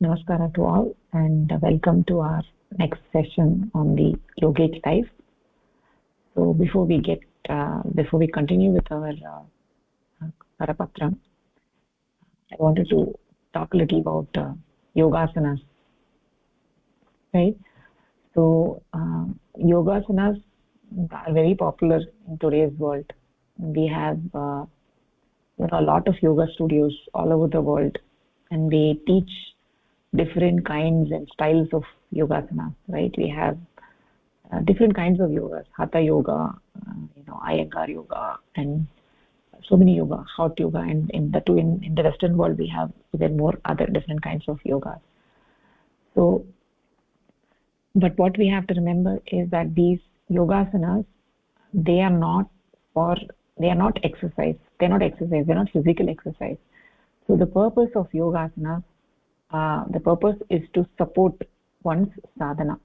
Namaskara to all and welcome to our next session on the yogic life. So before we continue with our Karapatram, I wanted to talk a little about yogasanas, right? So yogasanas are very popular in today's world. We have a lot of yoga studios all over the world, and they teach different kinds and styles of yogasanas, right? We have different kinds of yogas, hatha yoga, Iyengar yoga, and so many yoga, hot yoga, and in the Western world we have even more other different kinds of yogas. So, but what we have to remember is that these yogasanas, they are not for they are not exercise. They're not exercise. They're not physical exercise. So the purpose of yogasanas, the purpose is to support one's sadhana.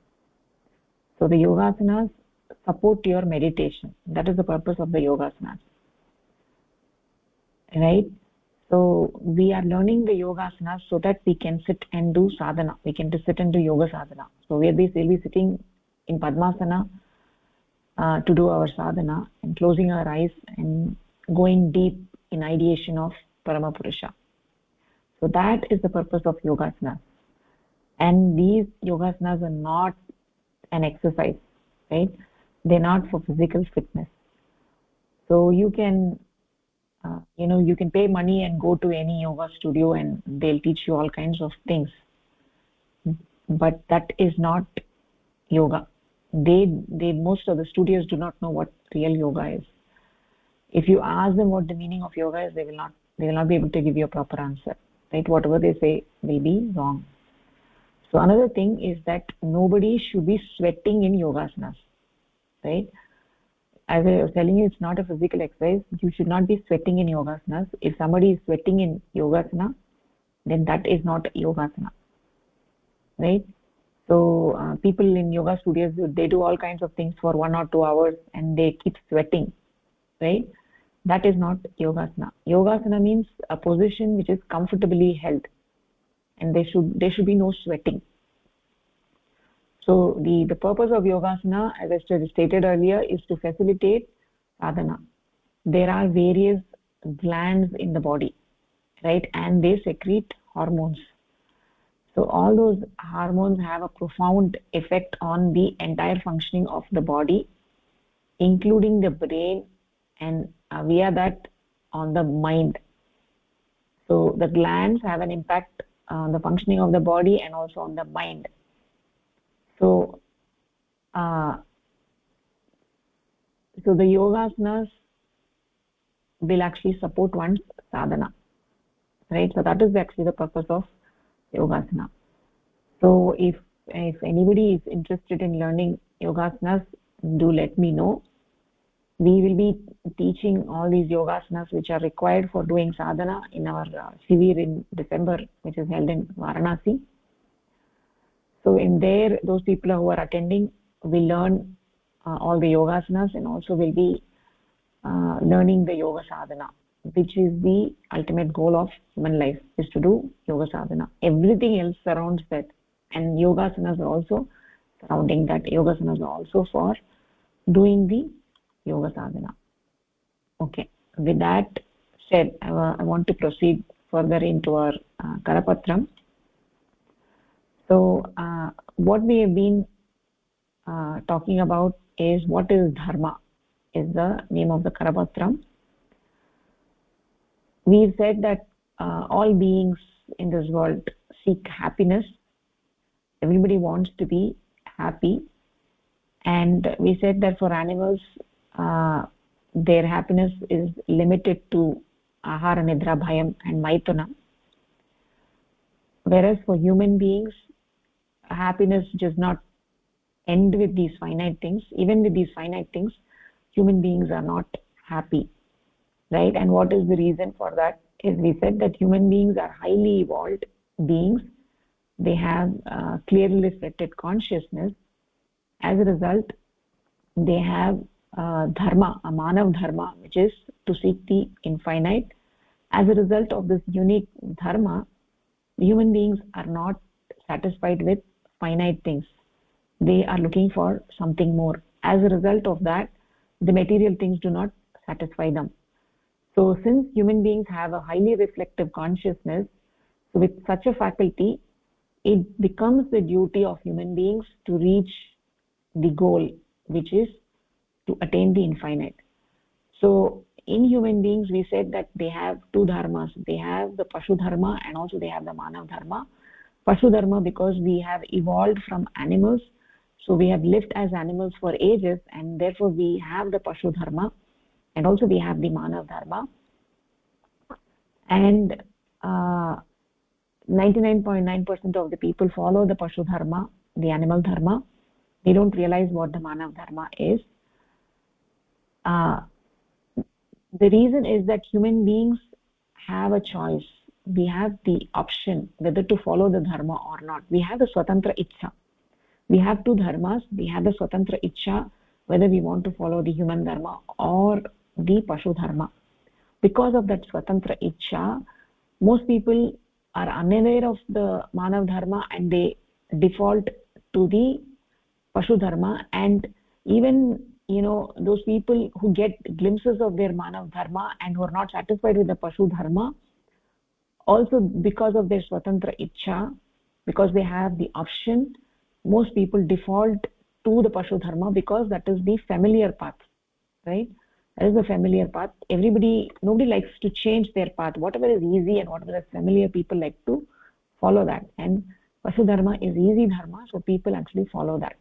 So the yogasanas support your meditation. That is the purpose of the yogasanas, right? So we are learning the yogasanas so that we can sit and do sadhana. We can just sit and do yoga sadhana. So we'll be sitting in Padmasana to do our sadhana and closing our eyes and going deep in ideation of Paramapurusha. So that is the purpose of yogasanas. And these yogasanas are not an exercise, right? They're not for physical fitness. So you can you can pay money and go to any yoga studio and they'll teach you all kinds of things, but that is not yoga. Most of the studios do not know what real yoga is. If you ask them what the meaning of yoga is, they will not be able to give you a proper answer, right? Whatever they say will be wrong. So another thing is that nobody should be sweating in yogasanas, right? As I was telling you, it's not a physical exercise. You should not be sweating in yogasanas. If somebody is sweating in yogasana, then that is not yogasana, right? So people in yoga studios, they do all kinds of things for 1 or 2 hours and they keep sweating, right? That is not yogasana. Yogasana means a position which is comfortably held, and there should be no sweating. So the purpose of yogasana, as I stated earlier, is to facilitate sadhana. There are various glands in the body, right? And they secrete hormones. So all those hormones have a profound effect on the entire functioning of the body, including the brain, and via that on the mind. So the glands have an impact on the functioning of the body and also on the mind. So so the yogasanas will actually support one's sadhana, right? So that is actually the purpose of yogasana. So if anybody is interested in learning yogasanas, do let me know. We will be teaching all these yogasanas which are required for doing sadhana in our Shivir in December, which is held in Varanasi. So in there, those people who are attending will learn all the yogasanas, and also will be learning the yoga sadhana, which is the ultimate goal of human life, is to do yoga sadhana. Everything else surrounds that, and yogasanas are also surrounding that. Yogasanas are also for doing the yoga sadhana. Okay, with that said, I want to proceed further into our Karapatram. So what we have been talking about is what is Dharma, is the name of the Karapatram. We've said that all beings in this world seek happiness. Everybody wants to be happy, and we said that for animals their happiness is limited to ahara, nidra, bhayam and maithuna, whereas for human beings happiness does not end with these finite things. Even with these finite things, human beings are not happy, right? And what is the reason for that is, we said that human beings are highly evolved beings. They have clearly reflected consciousness. As a result, they have dharma, a manav dharma, which is to seek the infinite. As a result of this unique dharma, Human beings are not satisfied with finite things. They are looking for something more. As a result of that, the material things do not satisfy them. So since human beings have a highly reflective consciousness, so with such a faculty, it becomes the duty of human beings to reach the goal, which is to attain the infinite. So in human beings, we said that they have two dharmas. They have the Pashu Dharma and also they have the Manav Dharma. Pashu Dharma because we have evolved from animals. So we have lived as animals for ages, and therefore we have the Pashu Dharma, and also we have the Manav Dharma. And 99.9% of the people follow the Pashu Dharma, the animal Dharma. They don't realize what the Manav Dharma is. The reason is that human beings have a choice. We have the option whether to follow the Dharma or not. We have the Swatantra Ichha. We have two dharmas. We have the Swatantra Ichha, whether we want to follow the human Dharma or the Pashu Dharma. Because of that Swatantra Ichha, most people are unaware of the Manav Dharma and they default to the Pashu Dharma. And even those people who get glimpses of their Manav Dharma and who are not satisfied with the Pashu Dharma, also because of their Swatantra Ichha, because they have the option, most people default to the Pashu Dharma because that is the familiar path, right? That is the familiar path. Nobody likes to change their path. Whatever is easy and whatever is familiar, people like to follow that. And Pashu Dharma is easy Dharma, so people actually follow that.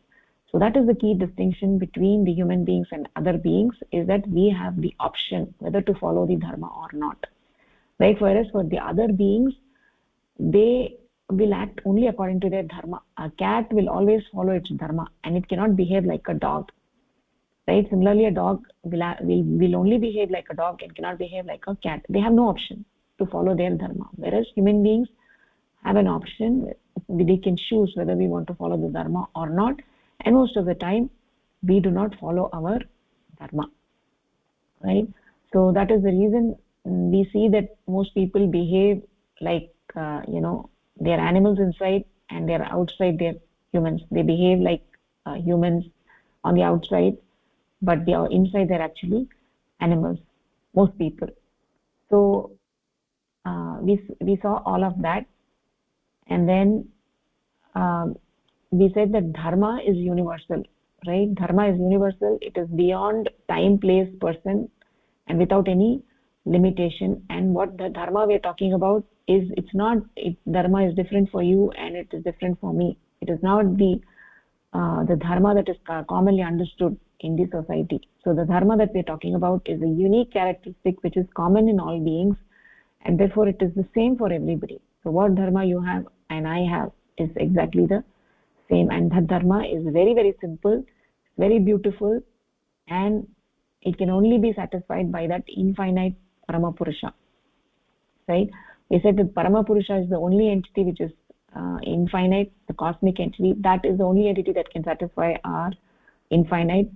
So that is the key distinction between the human beings and other beings, is that we have the option whether to follow the Dharma or not. Like whereas for the other beings, they will act only according to their Dharma. A cat will always follow its Dharma and it cannot behave like a dog. Right? Similarly, a dog will only behave like a dog and cannot behave like a cat. They have no option to follow their Dharma. Whereas human beings have an option. We can choose whether we want to follow the Dharma or not. And most of the time, we do not follow our Dharma. Right? So that is the reason we see that most people behave like, they're animals inside and they're outside, they're humans. They behave like humans on the outside, but they are inside, they're actually animals, most people. So we saw all of that, and then we said that Dharma is universal, right? Dharma is universal. It is beyond time, place, person, and without any limitation. And what the Dharma we are talking about is, Dharma is different for you and it is different for me. It is not the Dharma that is commonly understood in the society. So the Dharma that we are talking about is a unique characteristic which is common in all beings, and therefore it is the same for everybody. So what Dharma you have and I have is exactly the same, and that Dharma is very, very simple, very beautiful, and it can only be satisfied by that infinite Paramapurusha. Right? We said that Paramapurusha is the only entity which is infinite, the cosmic entity. That is the only entity that can satisfy our infinite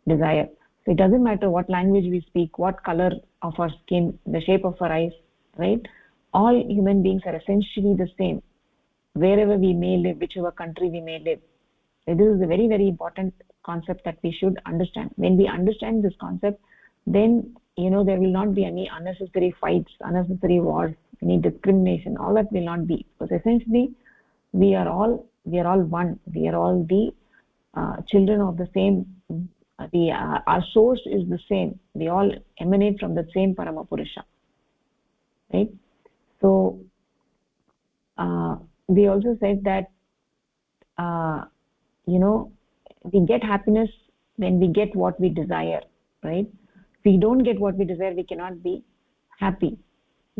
desire. So it doesn't matter what language we speak, what color of our skin, the shape of our eyes, right? All human beings are essentially the same, wherever we may live, whichever country we may live. So this is a very, very important concept that we should understand. When we understand this concept, then there will not be any unnecessary fights, unnecessary wars, any discrimination. All that will not be, because essentially we are all one. We are all the children of the same. Our source is the same. We all emanate from the same Paramapurusha, right? So we also said that we get happiness when we get what we desire, right? If we don't get what we desire, we cannot be happy.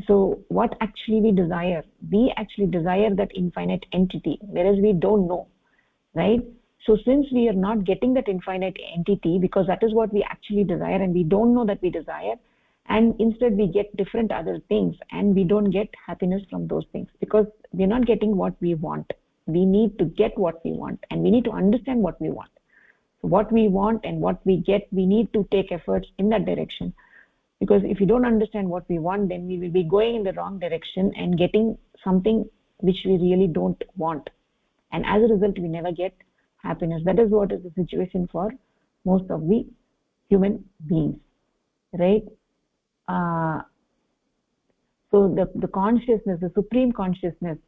So what actually we desire? We actually desire that infinite entity, whereas we don't know, right? So since we are not getting that infinite entity, because that is what we actually desire, and we don't know that we desire, and instead we get different other things, and we don't get happiness from those things, because we're not getting what we want. We need to get what we want, and we need to understand what we want. So what we want and what we get, we need to take efforts in that direction, because if you don't understand what we want, then we will be going in the wrong direction and getting something which we really don't want, and as a result we never get happiness. That is what is the situation for most of the human beings, right? uh, so the consciousness, the supreme consciousness,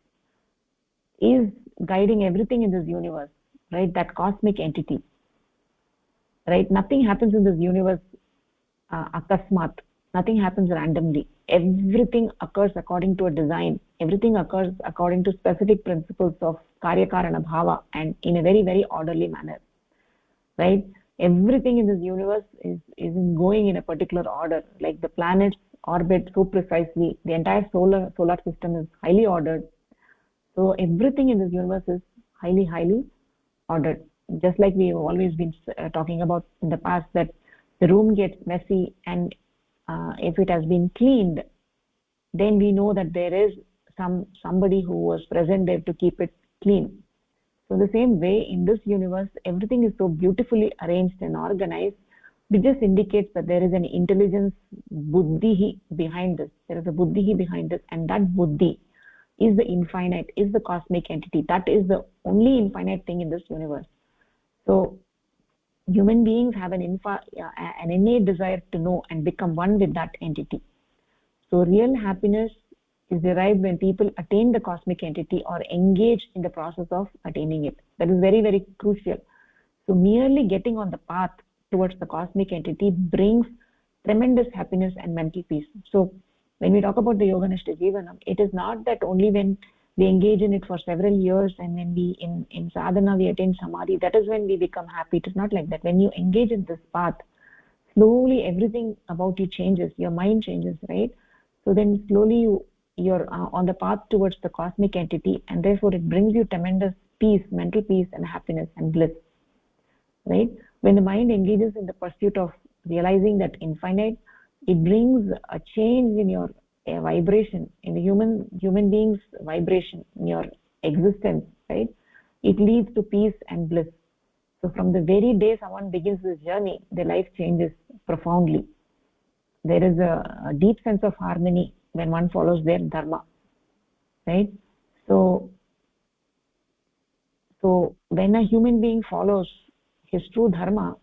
is guiding everything in this universe, right? That cosmic entity, right? Nothing happens in this universe akasmat. Nothing happens randomly. Everything occurs according to a design. Everything occurs according to specific principles of karya karana bhava, and in a very very orderly manner, right? Everything in this universe is going in a particular order. Like the planets orbit so precisely, the entire solar system is highly ordered. So everything in this universe is highly ordered. Just like we've always been talking about in the past, that the room gets messy, and if it has been cleaned, then we know that there is somebody who was present there to keep it clean. So the same way in this universe, everything is so beautifully arranged and organized, which just indicates that there is an intelligence, buddhi behind this. There is a buddhi behind this, and that buddhi is the infinite, is the cosmic entity. That is the only infinite thing in this universe. So human beings have an innate desire to know and become one with that entity. So real happiness is derived when people attain the cosmic entity or engage in the process of attaining it. That is very very crucial. So merely getting on the path towards the cosmic entity brings tremendous happiness and mental peace. So when we talk about the yoganishta jivanam, it is not that only when we engage in it for several years and when we in sadhana we attain samadhi, that is when we become happy. It is not like that. When you engage in this path, slowly everything about you changes, your mind changes, right? So then slowly you're on the path towards the cosmic entity, and therefore it brings you tremendous peace, mental peace and happiness and bliss, right? When the mind engages in the pursuit of realizing that infinite, it brings a change in your vibration, in the human being's vibration, in your existence, right? It leads to peace and bliss. So from the very day someone begins this journey, their life changes profoundly. There is a deep sense of harmony when one follows their dharma, right? So when a human being follows his true dharma,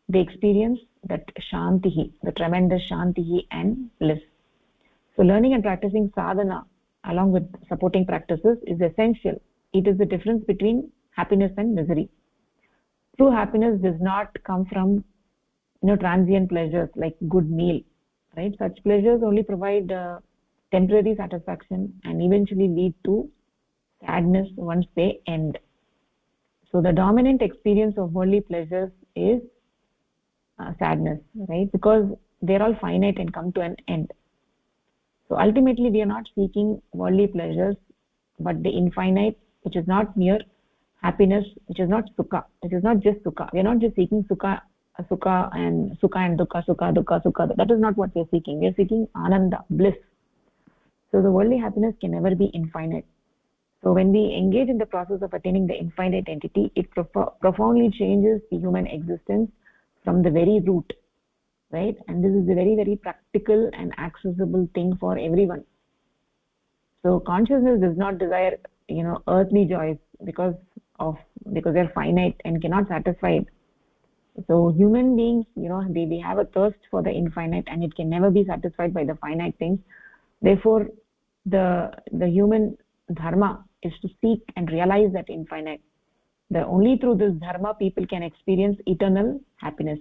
they experience that shanti, the tremendous shanti and bliss. So learning and practicing sadhana along with supporting practices is essential. It is the difference between happiness and misery. True happiness does not come from transient pleasures like good meal, right? Such pleasures only provide temporary satisfaction and eventually lead to sadness once they end. So the dominant experience of worldly pleasures is sadness, right? Because they're all finite and come to an end. So ultimately we are not seeking worldly pleasures, but the infinite, which is not mere happiness, which is not sukha, which is not just sukha. We are not just seeking sukha and dukkha, sukha. That is not what we are seeking. We are seeking ananda, bliss. So the worldly happiness can never be infinite. So when we engage in the process of attaining the infinite entity, it profoundly changes the human existence from the very root, right? And this is a very very practical and accessible thing for everyone. So consciousness does not desire earthly joys because they're finite and cannot satisfy it. So human beings, they have a thirst for the infinite, and it can never be satisfied by the finite things. Therefore the human dharma is to seek and realize that infinite. Only through this dharma people can experience eternal happiness.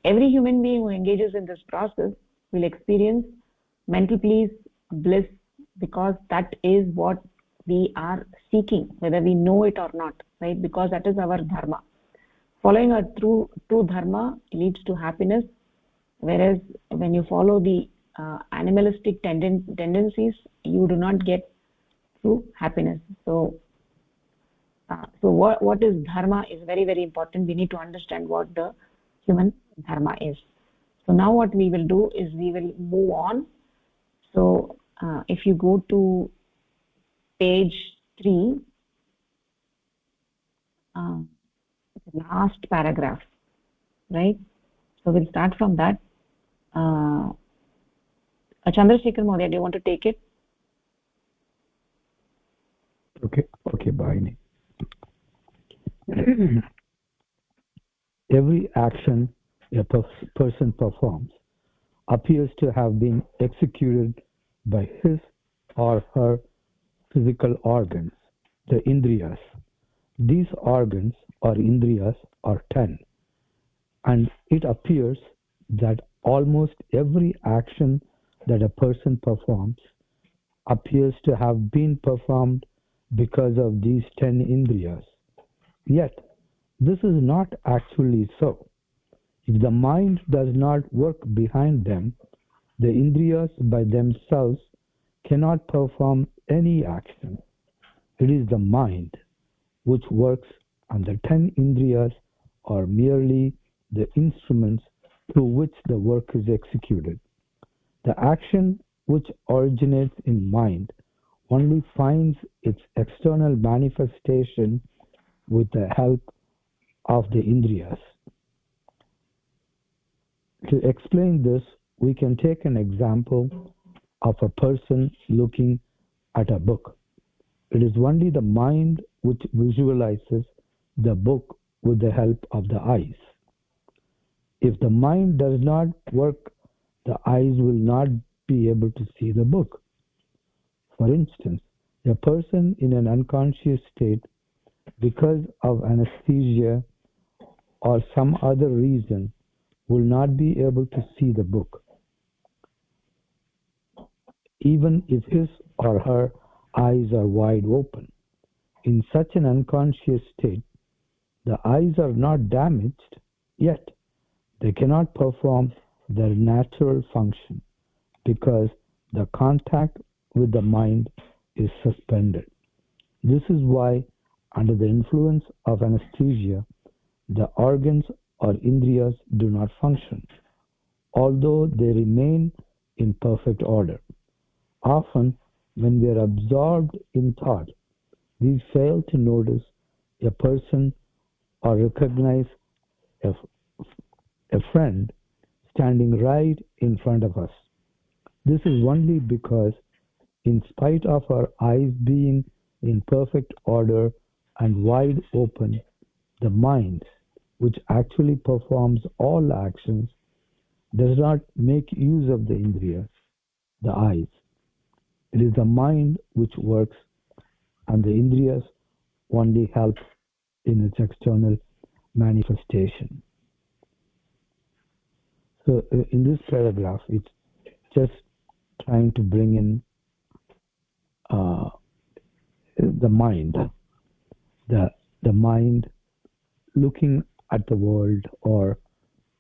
Every human being who engages in this process will experience mental peace, bliss, because that is what we are seeking, whether we know it or not, right? Because that is our dharma. Following a true dharma leads to happiness, whereas when you follow the animalistic tendencies, you do not get true happiness. So what is dharma is very very important. We need to understand what the human dharma is. So now what we will do is we will move on. So if you go to page 3, the last paragraph, right? So we'll start from that. Chandrasekhar, Mahodaya, do you want to take it? Okay, okay, Bhavini. Every action a person performs appears to have been executed by his or her physical organs, the indriyas. These organs or indriyas are 10, and it appears that almost every action that a person performs appears to have been performed because of these 10 indriyas. Yet, this is not actually so. If the mind does not work behind them, the indriyas by themselves cannot perform any action. It is the mind which works, and the 10 indriyas are merely the instruments through which the work is executed. The action which originates in mind only finds its external manifestation with the help of the indriyas. To explain this, we can take an example of a person looking at a book. It is only the mind which visualizes the book with the help of the eyes. If the mind does not work, the eyes will not be able to see the book. For instance, a person in an unconscious state, because of anesthesia or some other reason, will not be able to see the book, even if his or her eyes are wide open. In such an unconscious state, the eyes are not damaged, yet they cannot perform their natural function because the contact with the mind is suspended. This is why, under the influence of anesthesia, the organs or indriyas do not function, although they remain in perfect order. Often, when we are absorbed in thought, we fail to notice a person or recognize a, a friend standing right in front of us. This is only because, in spite of our eyes being in perfect order and wide open, the mind, which actually performs all actions, does not make use of the indriyas, the eyes. It is the mind which works, and the indriyas only help in its external manifestation. So, in this paragraph, it's just trying to bring in uh, the mind, the the mind looking at the world or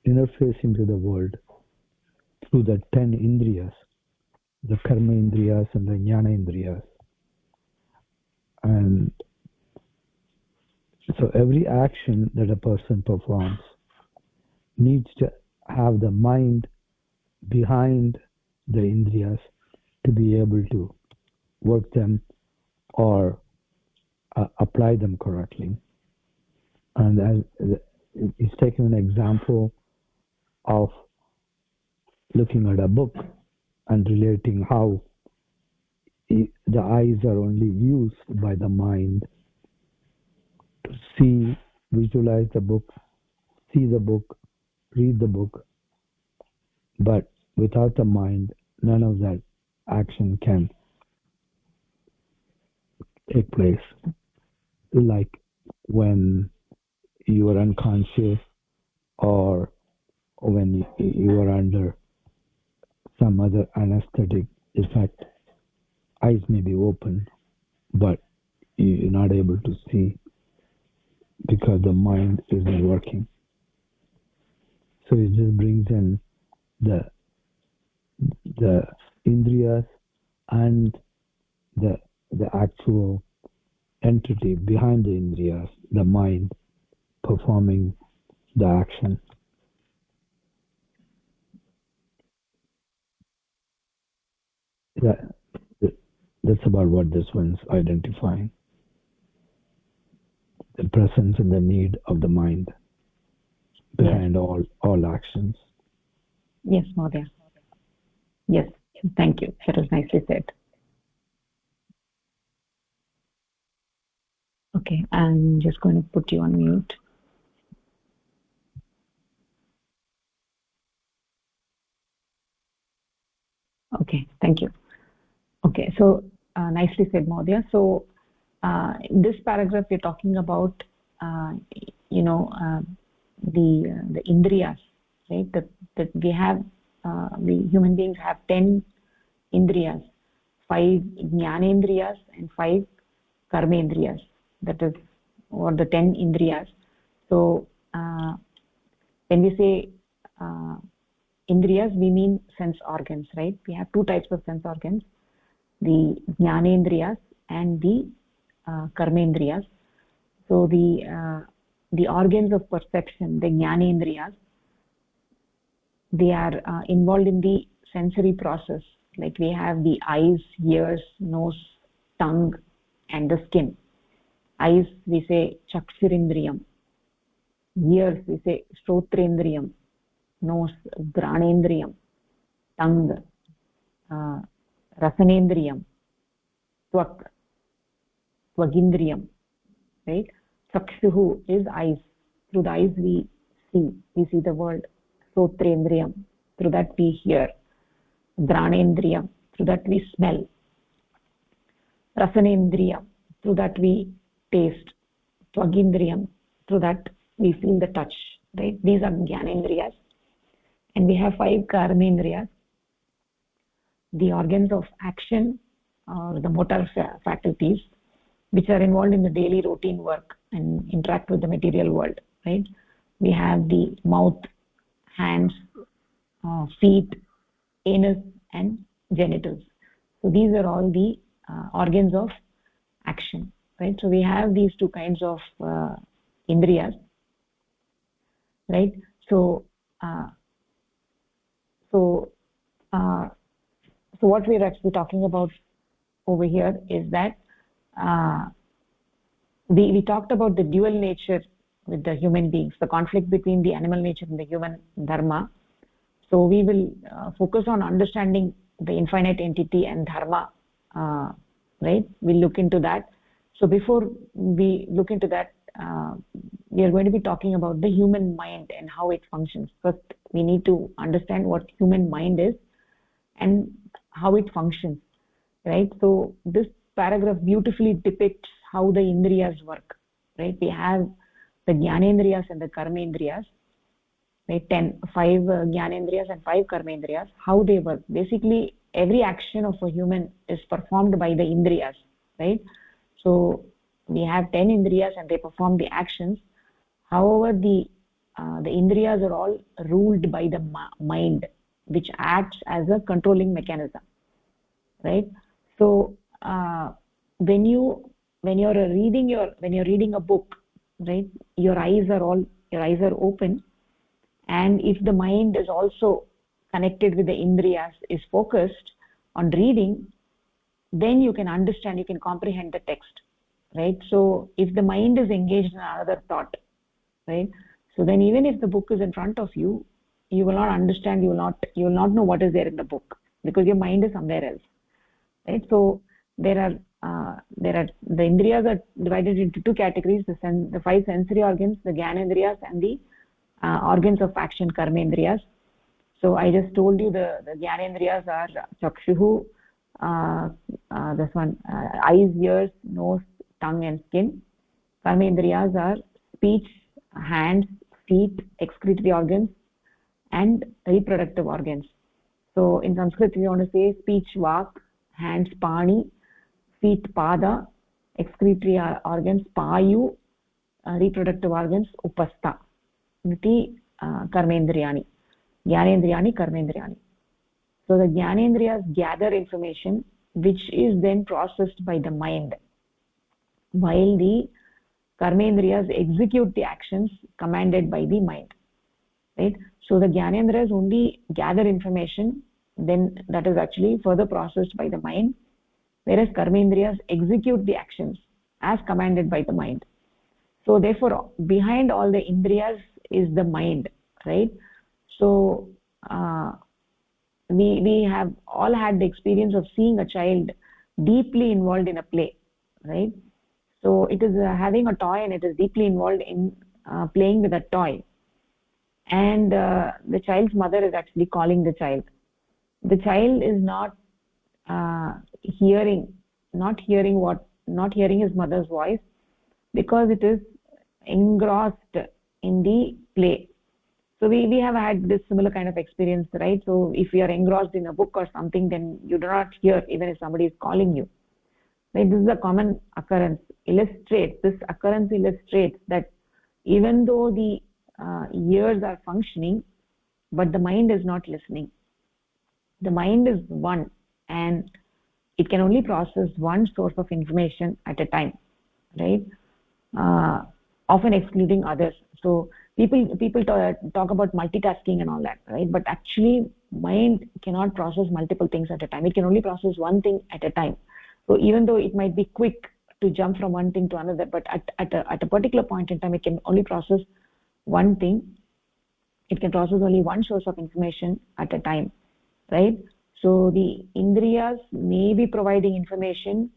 interfacing to the world through the 10 indriyas, the karma indriyas and the jnana indriyas. And so every action that a person performs needs to have the mind behind the indriyas to be able to work them or apply them correctly. And as he's taking an example of looking at a book and relating how the eyes are only used by the mind to see, visualize the book, see the book, read the book, but without the mind, none of that action can take place. Like when you are unconscious or when you are under some other anesthetic effect, eyes may be open, but you're not able to see because the mind isn't working. So it just brings in the the indriyas and the the actual entity behind the indriyas, the mind performing the action. That, that's about what this one's identifying: the presence and the need of the mind Yes. behind all actions. Yes, Maudya. Yes. Thank you. That was nicely said. Okay, I'm just going to put you on mute. Okay, thank you. Okay, so nicely said, Maudya. So in this paragraph, we're talking about, uh, you know, the indriyas, right? That we have, we human beings have 10 indriyas, 5 jnanendriyas and 5 karmendriyas. That is, or the 10 indriyas. So when we say uh, indriyas, we mean sense organs, right? We have two types of sense organs, the jnanendriyas and the karmendriyas. So the organs of perception, the jnanendriyas, they are involved in the sensory process. Like we have the eyes, ears, nose, tongue, and the skin. Eyes, we say chakshurindriyam. Ears, we say shrotrendriyam. Nose, granendriyam. Tongue, uh, rasanendriyam. Twak, twagindriyam. Right? Chakshuhu is eyes. Through the eyes we see the world. Sotrendriyam, through that we hear. Granendriyam, through that we smell. Rasanendriyam, through that we taste. Twagindriyam, through that we feel the touch. Right? These are Jnanendriyas. And we have 5 Karmendriyas, the organs of action or the motor faculties, which are involved in the daily routine work and interact with the material world, right? We have the mouth, hands, feet, anus, and genitals. So these are all the organs of action, right? So we have these two kinds of indriyas, right? So uh, so uh, so what we're actually talking about over here is that uh, we talked about the dual nature with the human beings, the conflict between the animal nature and the human dharma. So we will focus on understanding the infinite entity and dharma, right? We'll look into that. So before we look into that, we are going to be talking about the human mind and how it functions. First, we need to understand what human mind is and how it functions, right? So this paragraph beautifully depicts how the indriyas work, right? We have the jnanendriyas and the karmendriyas, right? 5 jnanendriyas and 5 karmendriyas, how they work. Basically, every action of a human is performed by the indriyas, right? So we have 10 indriyas and they perform the actions. However, the indriyas are all ruled by the mind, which acts as a controlling mechanism, right? So when you when you're reading a book, right, your eyes are open, and if the mind is also connected with the indriyas, is focused on reading, then you can understand, you can comprehend the text, right? So if the mind is engaged in another thought, right, so then even if the book is in front of you, you will not understand, you will not know what is there in the book, because your mind is somewhere else, right? So there are the indriyas are divided into two categories: the 5 sensory organs, the jnanendriyas, and the organs of action, karmendriyas. So I just told you the jnanendriyas are chakshuhu, this one, eyes, ears, nose, tongue, and skin. Karmendriyas are speech, hands, feet, excretory organs, and reproductive organs. So in Sanskrit, we want to say speech, vak, hands, pani, feet, pada, excretory organs, payu, reproductive organs, upastha. Iti karmendriyani. Jnanendriyani, karmendriyani. So the jnanendriyas gather information which is then processed by the mind, while the karmendriyas execute the actions commanded by the mind, right? So the jnanendriyas only gather information, then that is actually further processed by the mind, whereas karmendriyas execute the actions as commanded by the mind. So therefore behind all the indriyas is the mind, right? So we have all had the experience of seeing a child deeply involved in a play, right? So it is having a toy, and it is deeply involved in playing with that toy. And the child's mother is actually calling the child. The child is not hearing, not hearing his mother's voice, because it is engrossed in the play. So we have had this similar kind of experience, right? So if you are engrossed in a book or something, then you do not hear even if somebody is calling you, right? This is a common occurrence. This occurrence illustrates that even though the ears are functioning, but the mind is not listening. The mind is one, and it can only process one source of information at a time, right? Often excluding others. So people talk about multitasking and all that, right? But actually mind cannot process multiple things at a time. It can only process one thing at a time. So even though it might be quick to jump from one thing to another, but at a particular point in time, it can only process one thing. It can process only one source of information at a time, right? So the indriyas may be providing information,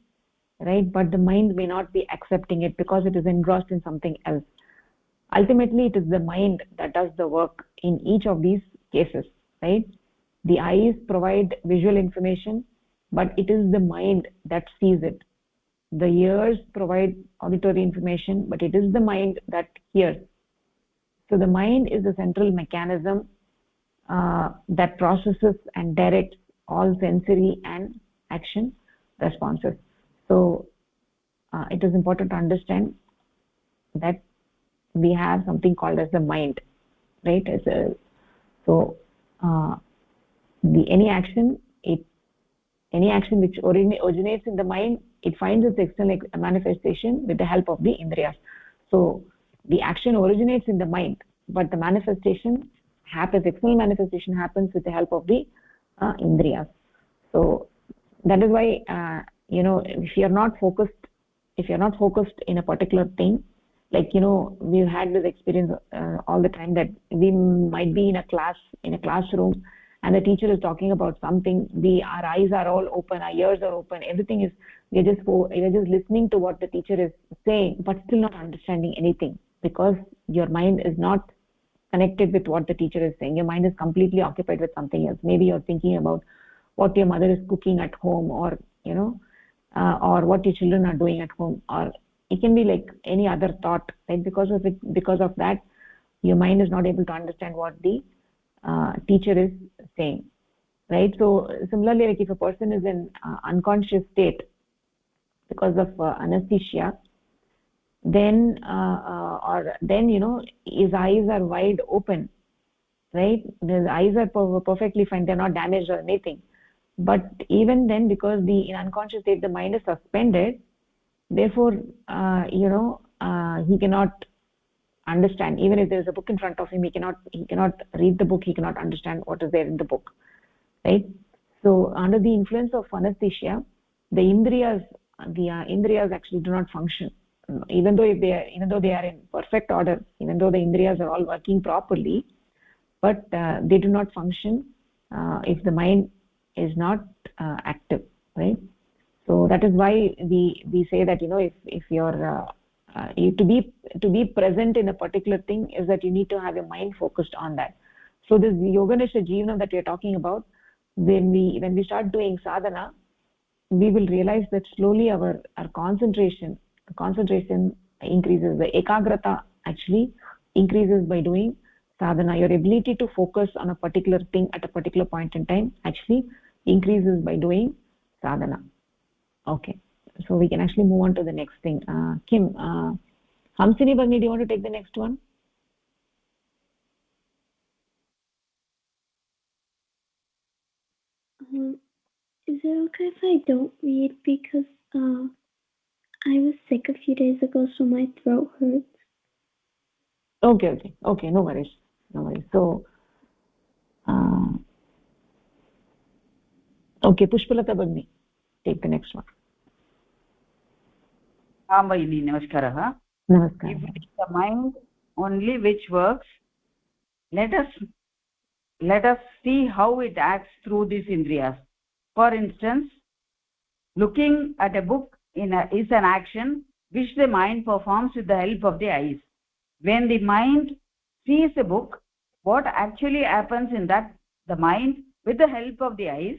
right, but the mind may not be accepting it because it is engrossed in something else. Ultimately it is the mind that does the work in each of these cases, right? The eyes provide visual information, but it is the mind that sees it. The ears provide auditory information, but it is the mind that hears. So the mind is the central mechanism that processes and directs all sensory and action responses. So it is important to understand that we have something called as the mind, right? So any action which originates in the mind, it finds its external manifestation with the help of the indriyas. So the action originates in the mind, but the external manifestation happens with the help of the indriyas. So that is why if you're not focused in a particular thing, like we've had this experience all the time, that we might be in a classroom, and the teacher is talking about something. Our eyes are all open, our ears are open, everything is, we're just listening to what the teacher is saying, but still not understanding anything, because your mind is not connected with what the teacher is saying. Your mind is completely occupied with something else. Maybe you're thinking about what your mother is cooking at home, or or what your children are doing at home, or it can be like any other thought, right? Because of that, your mind is not able to understand what the teacher is saying, right? So similarly, like if a person is in unconscious state because of anesthesia, then his eyes are wide open, right? The eyes are perfectly fine, they're not damaged or anything. But even then, because in unconscious state the mind is suspended, therefore he cannot understand. Even if there is a book in front of him, he cannot read the book, he cannot understand what is there in the book, right? So under the influence of anesthesia, the indriyas actually do not function, even though they are in perfect order, even though the indriyas are all working properly, but they do not function if the mind is not active, right? So that is why we say that if you're to be present in a particular thing, is that you need to have your mind focused on that. So this yoganisha jivana that we are talking about, when we start doing sadhana, we will realize that slowly our concentration increases. The ekagrata actually increases by doing sadhana. Your ability to focus on a particular thing at a particular point in time actually increases by doing sadhana. Okay, so we can actually move on to the next thing. Kim, Hamsini Bhagini, do you want to take the next one? Is it okay if I don't read, because I was sick a few days ago, so my throat hurts? Okay, no worries. So okay, Pushpalata Bhagini, take the next one. Bhagini, namaskaraha. Namaskar. If it is the mind only which works, let us see how it acts through these indriyas. For instance, looking at a book is an action which the mind performs with the help of the eyes. When the mind sees a book, what actually happens in that, the mind with the help of the eyes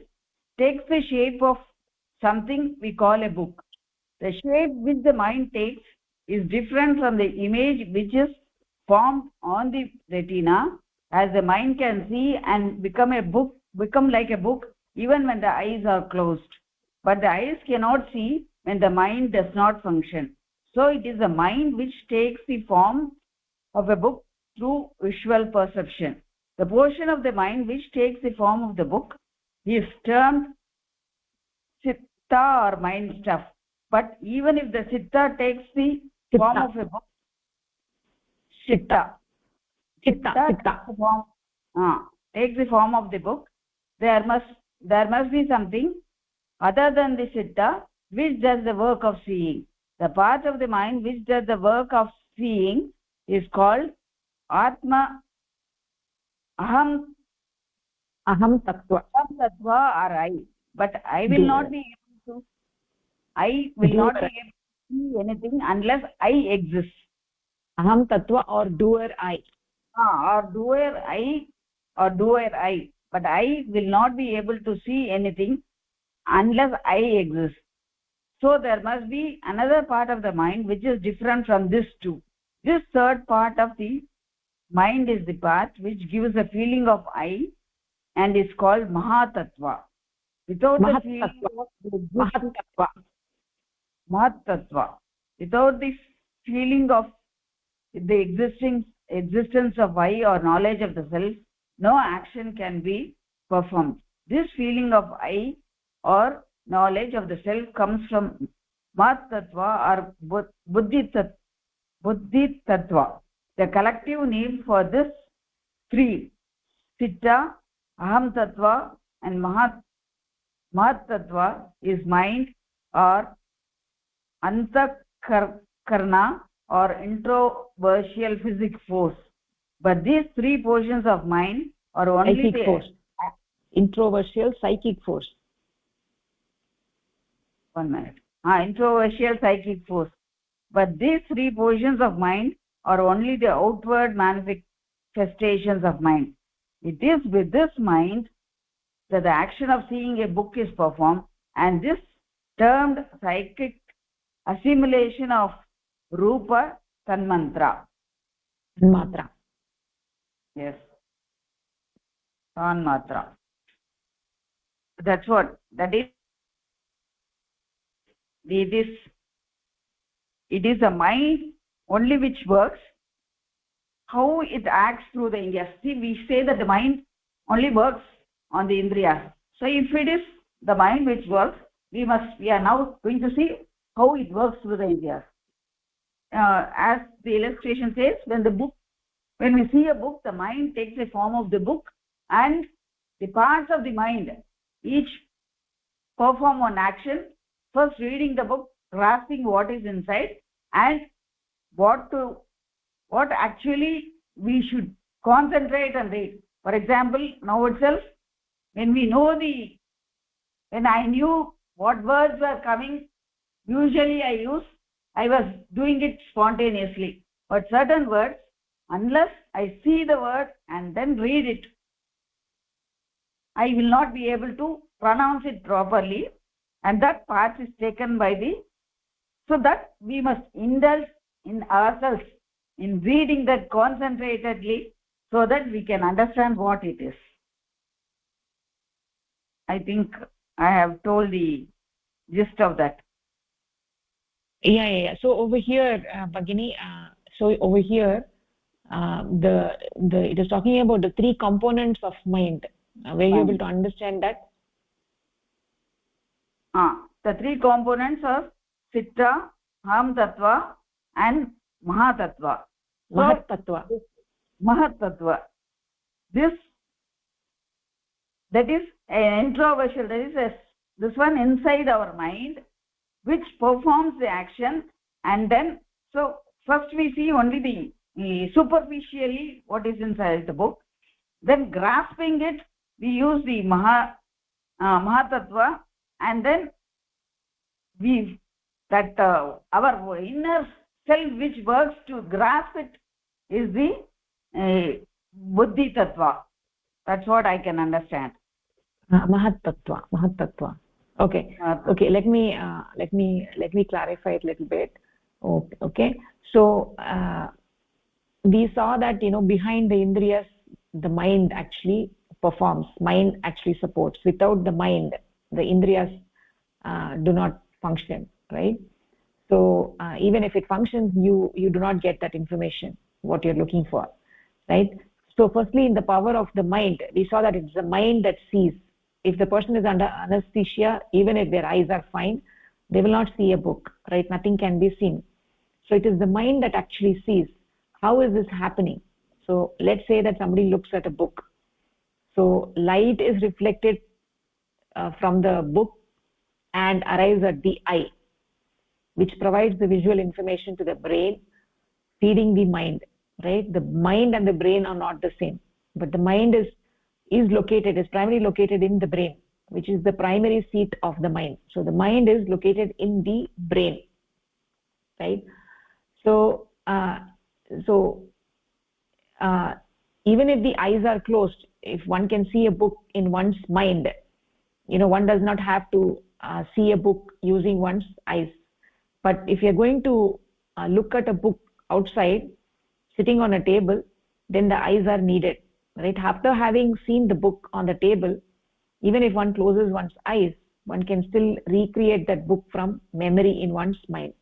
takes the shape of something we call a book. The shape which the mind takes is different from the image which is formed on the retina, as the mind can see and become like a book even when the eyes are closed. But the eyes cannot see when the mind does not function. So it is the mind which takes the form of a book through visual perception. The portion of the mind which takes the form of the book is termed citta or mind stuff. But even if the citta takes the form of a book, citta takes the form of the book, there must be something other than the citta which does the work of seeing. The part of the mind which does the work of seeing is called atma, aham tattva or I. But I will not be able to see anything unless I exist. Aham tattva or doer I. Or doer I. But I will not be able to see anything unless I exist. So there must be another part of the mind which is different from this two. This third part of the mind is the part which gives a feeling of I and is called Mahatattva. Without the feeling of Mahatattva, without the feeling of the existence of I or knowledge of the self, no action can be performed. This feeling of I or knowledge of the self comes from Mahatattva or Buddhi Tattva. The collective name for this three, Citta, Aham Tattva and Mahat Tattva, is mind or Antakarna or introversial physic force. But these three portions of mind are only psychic force. Introversial psychic force. 1 minute. Introversial psychic force. But these three portions of mind are only the outward manifestations of mind. It is with this mind that the action of seeing a book is performed, and this termed psychic assimilation of Rupa Tanmatra. Yes. Tanmatra. That's what. That is. It is a mind only which works. How it acts through the Indriyas. See, we say that the mind only works on the Indriyas. So if it is the mind which works, we are now going to see how it works through the Indriyas. As the illustration says, when we see a book, the mind takes the form of the book, and the parts of the mind each perform one action. First, reading the book, grasping what is inside, and what actually we should concentrate and read. For example, now itself, when I knew what words were coming, usually I was doing it spontaneously. But certain words, unless I see the word and then read it, I will not be able to pronounce it properly, and that part is taken by so that we must indulge in ourselves in reading that concentratedly, so that we can understand what it is. I think I have told the gist of that. Yeah. So over here, Bhagini, over here, it is talking about the three components of mind. Were you able to understand that? The three components are Citta, Aham Tattva and Mahatattva. Mahatattva. That is an introversial, this one inside our mind, which performs the action, and then, so first we see only the superficially what is inside the book, then grasping it, we use the Mahatattva, and then we that our inner self which works to grasp it is the buddhi tattva. That's what I can understand. Mahat tattva. Okay, let me clarify it a little bit. Okay, so we saw that, behind the indriyas the mind actually performs, mind actually supports. Without the mind the indriyas do not function, right? So even if it functions, you do not get that information what you're looking for, right? So firstly, in the power of the mind, we saw that it's the mind that sees. If the person is under anesthesia, even if their eyes are fine, they will not see a book, right? Nothing can be seen. So it is the mind that actually sees. How is this happening? So let's say that somebody looks at a book. So light is reflected from the book and arrives at the eye, which provides the visual information to the brain, feeding the mind, right? The mind and the brain are not the same, but the mind is primarily located in the brain, which is the primary seat of the mind. So the mind is located in the brain, right? So even if the eyes are closed, if one can see a book in one's mind, one does not have to see a book using one's eyes. But if you're going to look at a book outside sitting on a table, then the eyes are needed, right? After having seen the book on the table, even if one closes one's eyes, one can still recreate that book from memory in one's mind.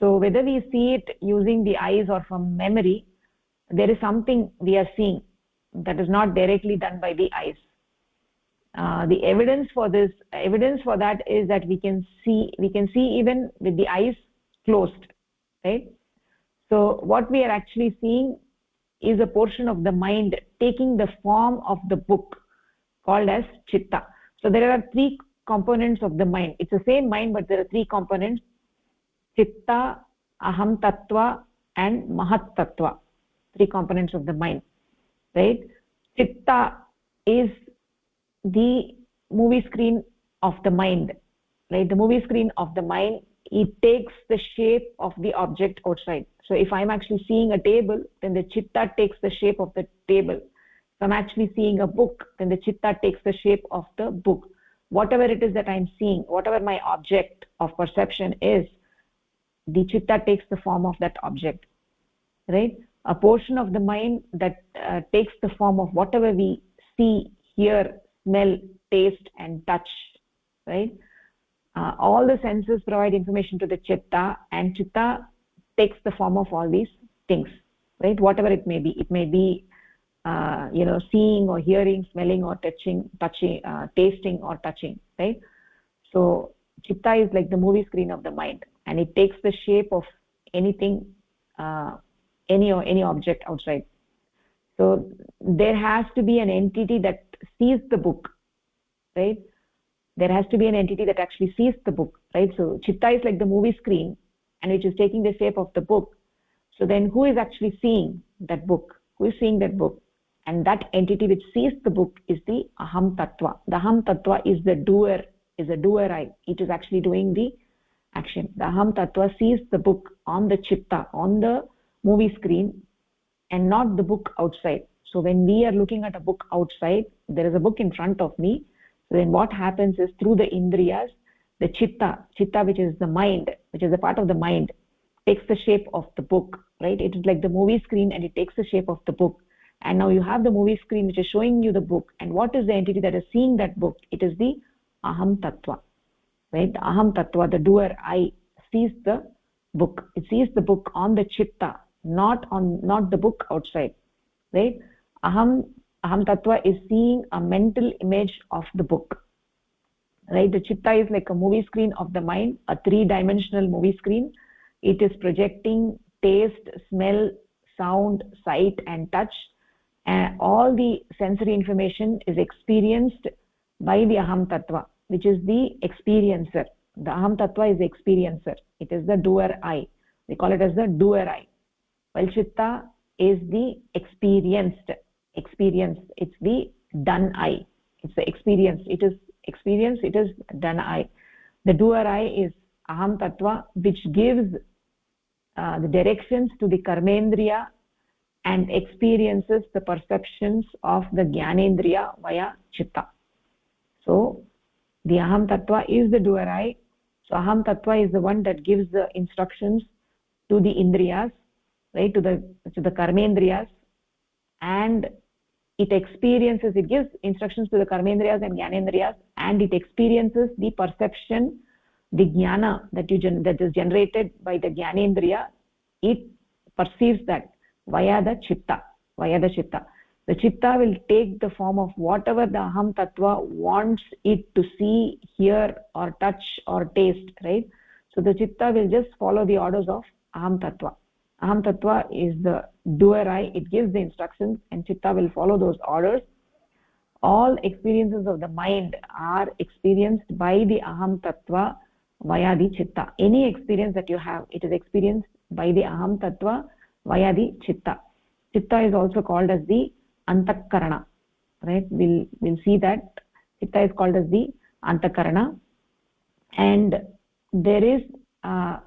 So whether we see it using the eyes or from memory, there is something we are seeing that is not directly done by the eyes. The evidence for that is that we can see even with the eyes closed, right? So what we are actually seeing is a portion of the mind taking the form of the book, called as chitta. So there are three components of the mind. It's the same mind, but there are three components: chitta, aham tattva, and mahat tattva. Three components of the mind, right? Chitta is the movie screen of the mind, right? The movie screen of the mind, it takes the shape of the object outside. So if I'm actually seeing a table, then the chitta takes the shape of the table. If I'm actually seeing a book, then the chitta takes the shape of the book. Whatever it is that I'm seeing, whatever my object of perception is, the chitta takes the form of that object, right? A portion of the mind that takes the form of whatever we see, hear, smell, taste, and touch, right? All the senses provide information to the chitta, and chitta takes the form of all these things, right? Whatever it may be. It may be seeing or hearing, smelling or touching, tasting or touching, right? So chitta is like the movie screen of the mind, and it takes the shape of anything, any object outside. So there has to be an entity that sees the book, right? There has to be an entity that actually sees the book, right? So chitta is like the movie screen, and which is taking the shape of the book. So then who is actually seeing that book? Who is seeing that book? And that entity which sees the book is the aham tattva. The aham tattva is the doer, is a doer eye. It is actually doing the action. The aham tattva sees the book on the chitta, on the movie screen, and not the book outside. So when we are looking at a book outside, there is a book in front of me. So then what happens is, through the indriyas, the chitta which is the mind, which is a part of the mind, takes the shape of the book, right? It is like the movie screen, and it takes the shape of the book. And now you have the movie screen which is showing you the book. And what is the entity that is seeing that book? It is the aham tattva, right? The aham tattva, the doer eye, sees the book. It sees the book on the chitta, not the book outside, right? Aham tattva is seeing a mental image of the book, right? The chitta is like a movie screen of the mind, a three-dimensional movie screen. It is projecting taste, smell, sound, sight, and touch, and all the sensory information is experienced by the aham tattva, which is the experiencer. The aham tattva is the experiencer. It is the doer eye. We call it as the doer eye, while chitta is the experienced experience. It's the done eye. It's the experience. It is experience. It is done eye. The doer eye is aham tattva, which gives the directions to the karmendriya and experiences the perceptions of the jnanendriya via chitta. So the aham tattva is the doer I. So aham tattva is the one that gives the instructions to the indriyas, right, to the karmendriyas, and it gives instructions to the karmendriyas and jnanendriyas, and it experiences the perception, the jnana that is generated by the jnanendriya. It perceives that via the chitta. The chitta will take the form of whatever the aham tattva wants it to see, hear, or touch, or taste, right? So the chitta will just follow the orders of aham tattva. Aham tattva is the doer I. It gives the instructions, and chitta will follow those orders. All experiences of the mind are experienced by the aham tattva via the chitta. Any experience that you have, it is experienced by the aham tattva via the chitta. Chitta is also called as the antakarana, right? We'll see that chitta is called as the antakarana. And there is